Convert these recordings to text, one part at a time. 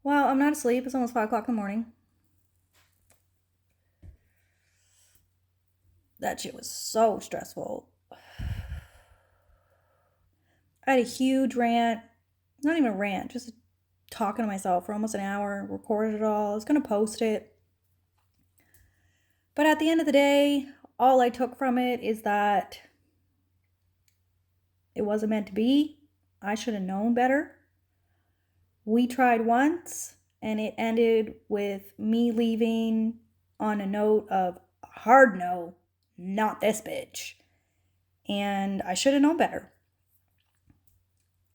Well, I'm not asleep. It's almost 5 o'clock in the morning. That shit was so stressful. I had a huge rant. Not even a rant, just talking to myself for almost an hour, recorded it all. I was going to post it. But at the end of the day, all I took from it is that it wasn't meant to be. I should have known better. We tried once, and it ended with me leaving on a note of hard no, not this bitch. And I should have known better.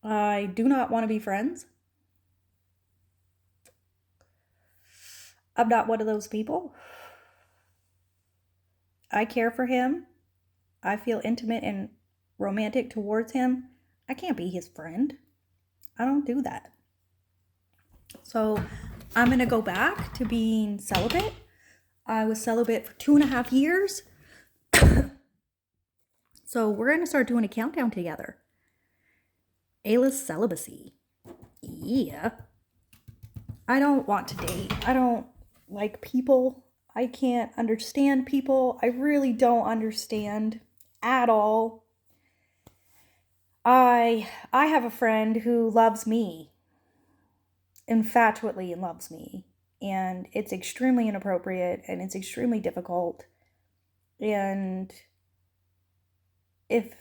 I do not want to be friends. I'm not one of those people. I care for him. I feel intimate and romantic towards him. I can't be his friend. I don't do that. So I'm going to go back to being celibate. I was celibate for 2.5 years. So we're going to start doing a countdown together. A-list celibacy. Yeah. I don't want to date. I don't like people. I can't understand people. I really don't understand at all. I have a friend who loves me, infatuately loves me, and it's extremely inappropriate and it's extremely difficult. And if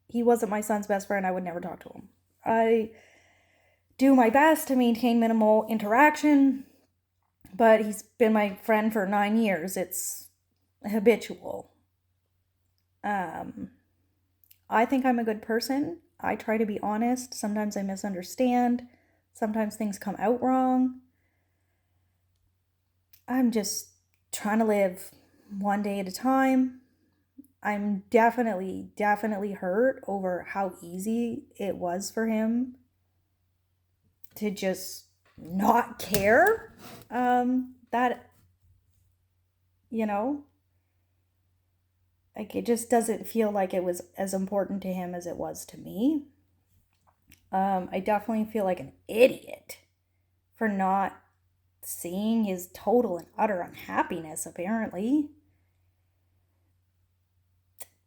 he wasn't my son's best friend, I would never talk to him. I do my best to maintain minimal interaction, but he's been my friend for 9 years. It's habitual. I think I'm a good person. I try to be honest. Sometimes I misunderstand. Sometimes things come out wrong. I'm just trying to live one day at a time. I'm definitely hurt over how easy it was for him to just not care. That, you know, like it just doesn't feel like it was as important to him as it was to me. I definitely feel like an idiot for not seeing his total and utter unhappiness, apparently.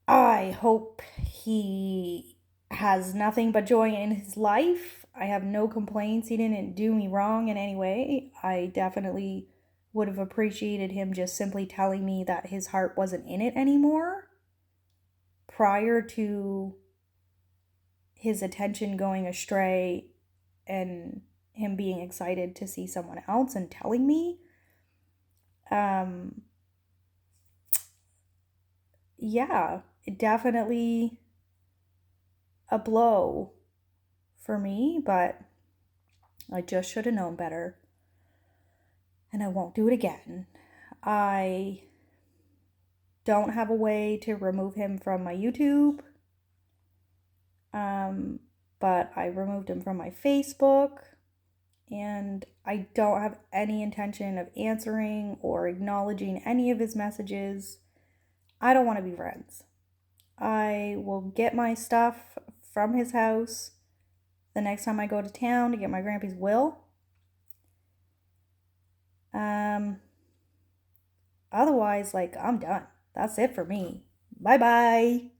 I hope he has nothing but joy in his life. I have no complaints. He didn't do me wrong in any way. I definitely would have appreciated him just simply telling me that his heart wasn't in it anymore prior to his attention going astray and him being excited to see someone else and telling me. Um, yeah, definitely a blow for me, but I just should have known better. And I won't do it again. I don't have a way to remove him from my YouTube. Um, but I removed him from my Facebook. And I don't have any intention of answering or acknowledging any of his messages. I don't want to be friends. I will get my stuff from his house the next time I go to town to get my grandpa's will. Um, Otherwise, like, I'm done. That's it for me. Bye bye.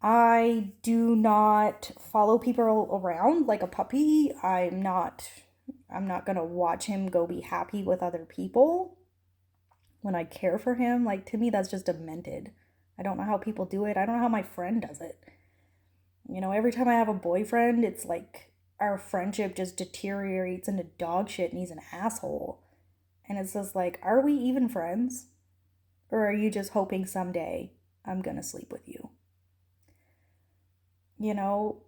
I do not follow people around like a puppy. I'm not going to watch him go be happy with other people when I care for him. Like, to me, that's just demented. I don't know how people do it. I don't know how my friend does it. Every time I have a boyfriend, it's like our friendship just deteriorates into dog shit and he's an asshole. And it's just like, are we even friends? Or are you just hoping someday I'm gonna sleep with you? You know,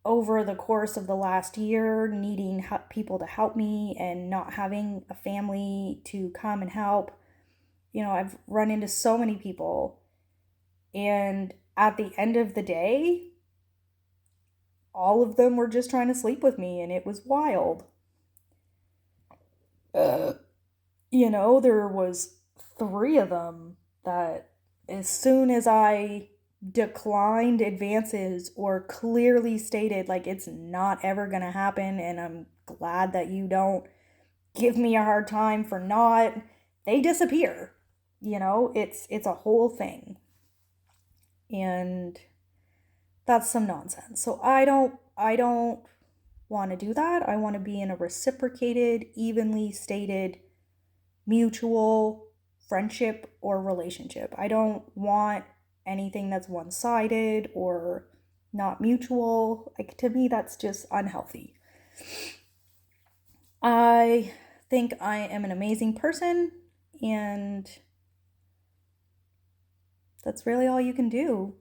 over the course of the last year, needing people to help me and not having a family to come and help, I've run into so many people. And at the end of the day, all of them were just trying to sleep with me, and it was wild. Uh, there was three of them that as soon as I declined advances or clearly stated like it's not ever going to happen, and I'm glad that you don't give me a hard time for not, they disappear. It's a whole thing. And that's some nonsense. So I don't want to do that. I want to be in a reciprocated, evenly stated, mutual friendship or relationship. I don't want anything that's one-sided or not mutual. Like, to me, that's just unhealthy. I think I am an amazing person, and that's really all you can do.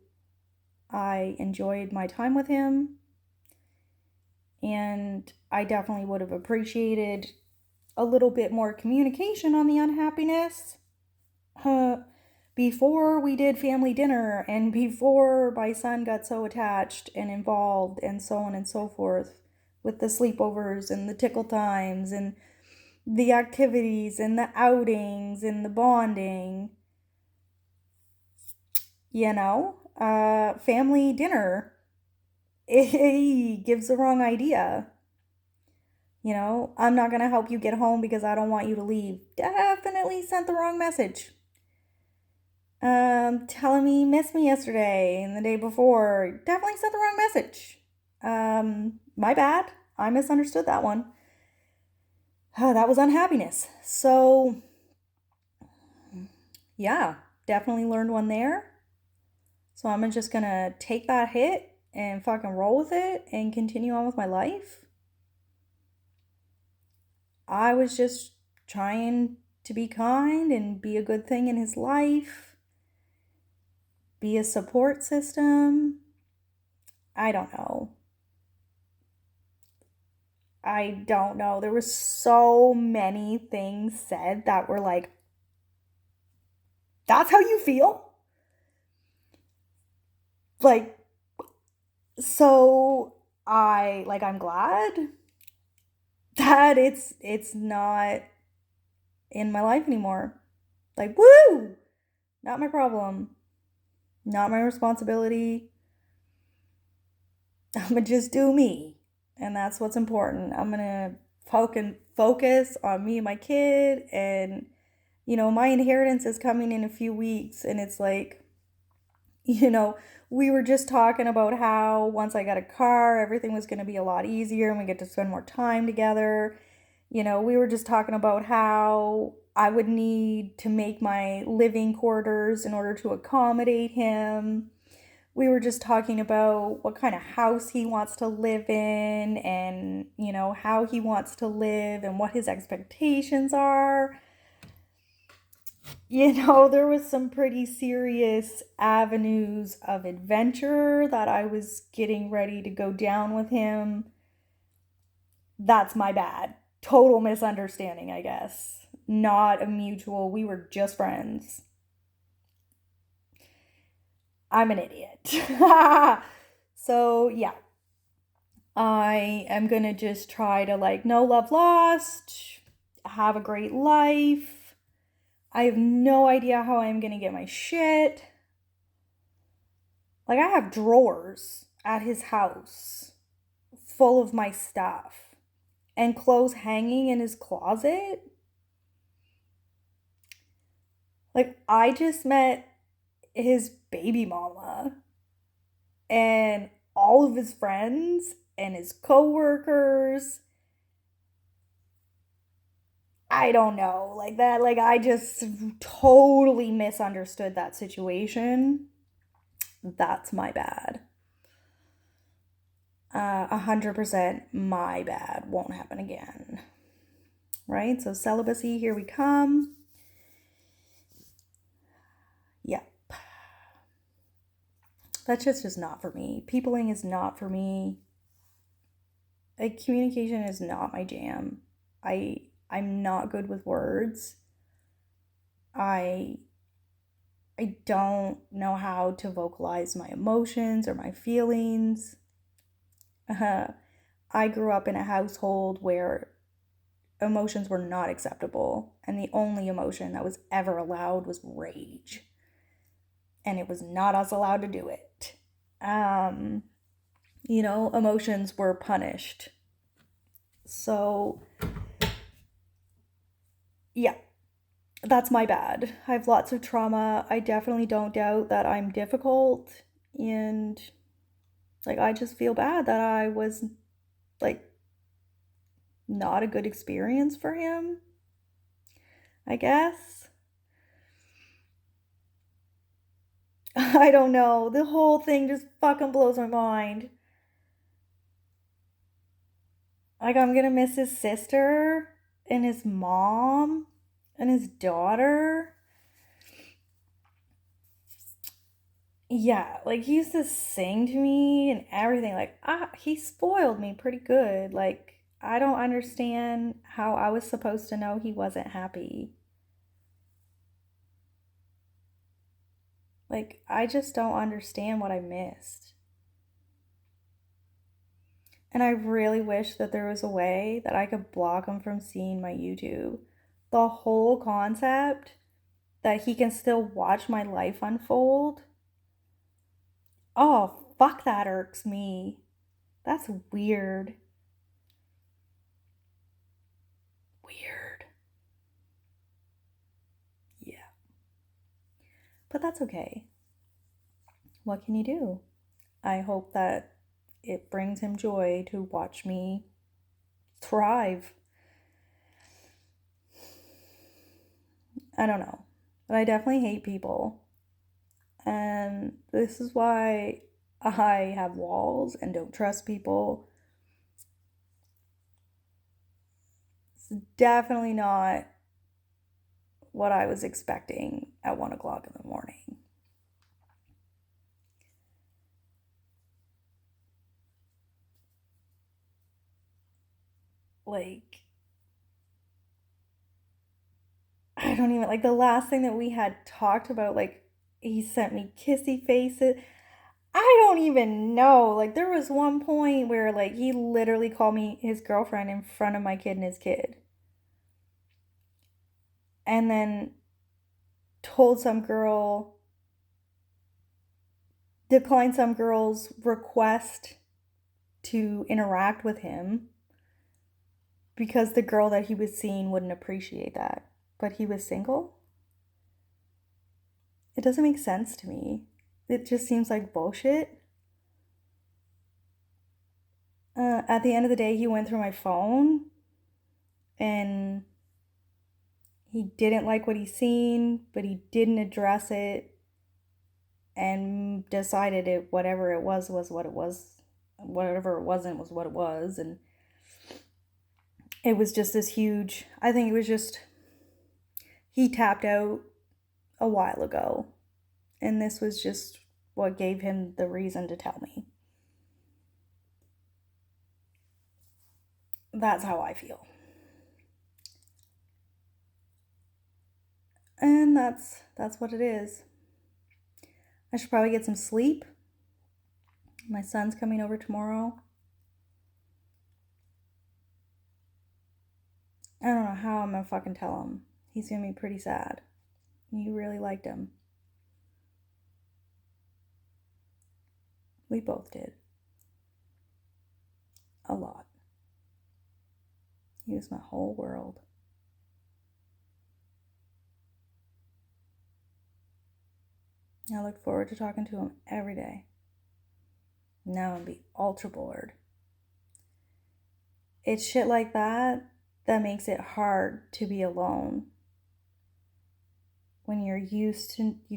I enjoyed my time with him, and I definitely would have appreciated a little bit more communication on the unhappiness before we did family dinner and before my son got so attached and involved and so on and so forth, with the sleepovers and the tickle times and the activities and the outings and the bonding. Family dinner, it gives the wrong idea. I'm not going to help you get home because I don't want you to leave. Definitely sent the wrong message. Telling me you missed me yesterday and the day before. Definitely sent the wrong message. My bad. I misunderstood that one. That was unhappiness. So, yeah, definitely learned one there. So I'm just gonna take that hit and fucking roll with it and continue on with my life. I was just trying to be kind and be a good thing in his life, be a support system. I don't know. I don't know. There were so many things said that were like, that's how you feel? Like, so I'm glad that it's not in my life anymore. Like, woo! Not my problem. Not my responsibility. I'm gonna just do me. And that's what's important. I'm gonna focus on me and my kid. And, my inheritance is coming in a few weeks. And it's like, you know, we were just talking about how once I got a car, everything was gonna be a lot easier and we get to spend more time together. We were just talking about how I would need to make my living quarters in order to accommodate him. We were just talking about what kind of house he wants to live in and, how he wants to live and what his expectations are. There was some pretty serious avenues of adventure that I was getting ready to go down with him. That's my bad. Total misunderstanding, I guess. Not a mutual, we were just friends. I'm an idiot. So, yeah. I am gonna just try to, no love lost, have a great life. I have no idea how I'm gonna get my shit. I have drawers at his house full of my stuff and clothes hanging in his closet. I just met his baby mama and all of his friends and his coworkers. I don't know, that. I just totally misunderstood that situation. That's my bad. 100% my bad. Won't happen again. Right? So, celibacy, here we come. Yep. That's just not for me. Peopling is not for me. Communication is not my jam. I'm not good with words. I don't know how to vocalize my emotions or my feelings. I grew up in a household where emotions were not acceptable, and the only emotion that was ever allowed was rage. and it was not us allowed to do it. Emotions were punished. So, yeah, that's my bad. I have lots of trauma. I definitely don't doubt that I'm difficult, and like I just feel bad that I was like not a good experience for him, I guess. I don't know. The whole thing just fucking blows my mind. Like, I'm gonna miss his sister and his mom and his daughter. Yeah, like, he used to sing to me and everything. Like, he spoiled me pretty good. Like, I don't understand how I was supposed to know he wasn't happy. Like, I just don't understand what I missed. And I really wish that there was a way that I could block him from seeing my YouTube. The whole concept that he can still watch my life unfold. Oh, fuck, that irks me. That's weird. Weird. Yeah. But that's okay. What can you do? I hope that it brings him joy to watch me thrive. I don't know. But I definitely hate people. And this is why I have walls and don't trust people. It's definitely not what I was expecting at 1 o'clock in the morning. Like, I don't even, like, the last thing that we had talked about, like, he sent me kissy faces. I don't even know. Like, there was one point where, like, he literally called me his girlfriend in front of my kid and his kid. And then told some girl, declined some girl's request to interact with him because the girl that he was seeing wouldn't appreciate that. But he was single? It doesn't make sense to me. It just seems like bullshit. At the end of the day, he went through my phone and he didn't like what he seen, but he didn't address it and decided whatever it was what it was. Whatever it wasn't was what it was. And it was just this huge, I think it was just, he tapped out a while ago. And this was just what gave him the reason to tell me. That's how I feel. And that's what it is. I should probably get some sleep. My son's coming over tomorrow. I don't know how I'm gonna fucking tell him. He's gonna be pretty sad. He really liked him. We both did. A lot. He was my whole world. I look forward to talking to him every day. Now I'm be ultra bored. It's shit like that that makes it hard to be alone. When you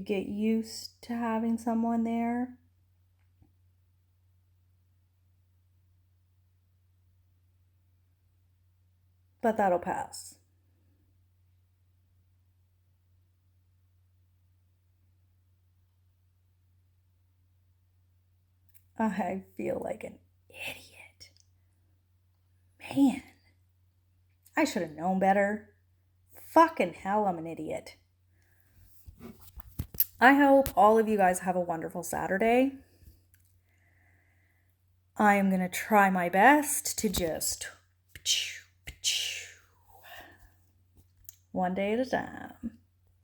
get used to having someone there. But that'll pass. I feel like an idiot. Man, I should have known better. Fucking hell, I'm an idiot. I hope all of you guys have a wonderful Saturday. I am going to try my best to just one day at a time.